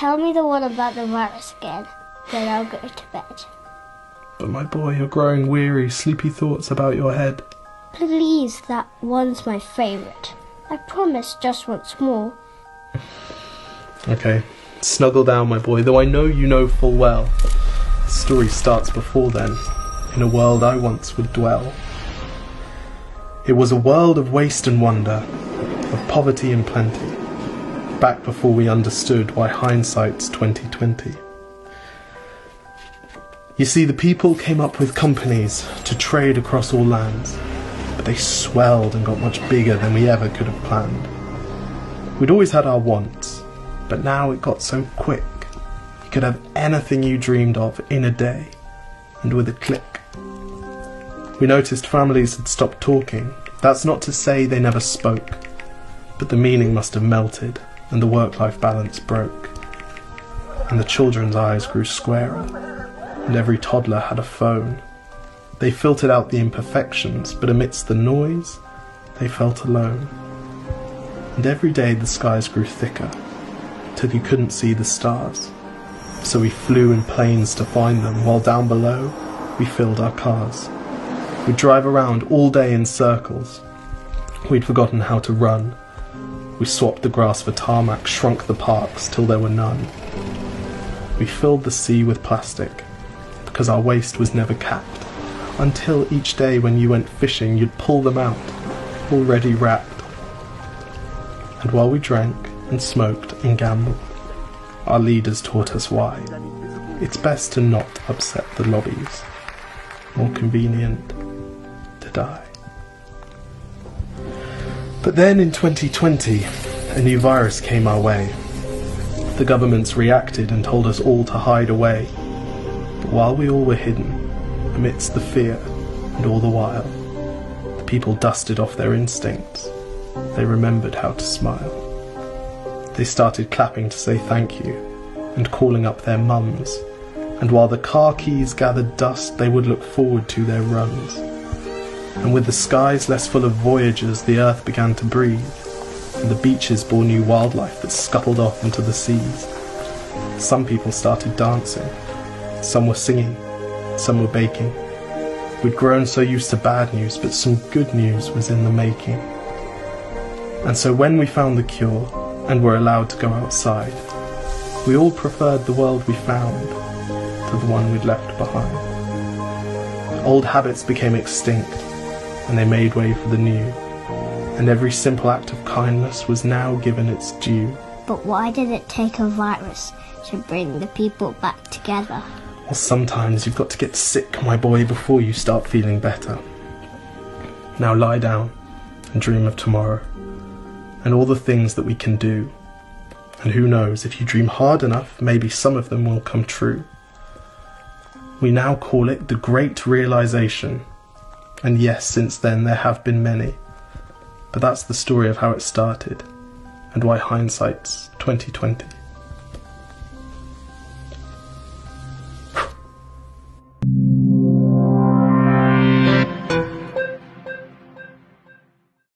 tell me the one about the virus again, then I'll go to bed. But my boy, you're growing weary, sleepy thoughts about your head. Please, that one's my favourite. I promise just once more. Okay, snuggle down, my boy, though I know you know full well. The story starts before then, in a world I once would dwell. It was a world of waste and wonder, of poverty and plenty, back before we understood why hindsight's 2020. You see, the people came up with companies to trade across all lands, but they swelled and got much bigger than we ever could have planned. We'd always had our wants, but now it got so quick. You could have anything you dreamed of in a day, and with a click. We noticed families had stopped talking. That's not to say they never spoke, but the meaning must have melted, and the work-life balance broke. And the children's eyes grew squarer, and every toddler had a phone. They filtered out the imperfections, but amidst the noise, they felt alone. And every day the skies grew thicker, till you couldn't see the stars. So we flew in planes to find them, while down below, we filled our cars. We'd drive around all day in circles. We'd forgotten how to run. We swapped the grass for tarmac, shrunk the parks till there were none. We filled the sea with plastic, because our waste was never capped, until each day when you went fishing you'd pull them out, already wrapped. And while we drank and smoked and gambled, our leaders taught us why. It's best to not upset the lobbies, more convenient to die. But then in 2020, a new virus came our way. The governments reacted and told us all to hide away. But while we all were hidden, amidst the fear, and all the while, the people dusted off their instincts. They remembered how to smile. They started clapping to say thank you, and calling up their mums. And while the car keys gathered dust, they would look forward to their runs. And with the skies less full of voyagers, the earth began to breathe, and the beaches bore new wildlife that scuttled off into the seas. Some people started dancing, some were singing, some were baking. We'd grown so used to bad news, but some good news was in the making. And so when we found the cure, and were allowed to go outside, we all preferred the world we found to the one we'd left behind. Old habits became extinct, and they made way for the new, and every simple act of kindness was now given its due. But why did it take a virus to bring the people back together? Well, sometimes you've got to get sick, my boy, before you start feeling better. Now lie down and dream of tomorrow, and all the things that we can do. And who knows, if you dream hard enough, maybe some of them will come true. We now call it the Great Realization. And yes, since then there have been many. But that's the story of how it started, and why hindsight's 2020.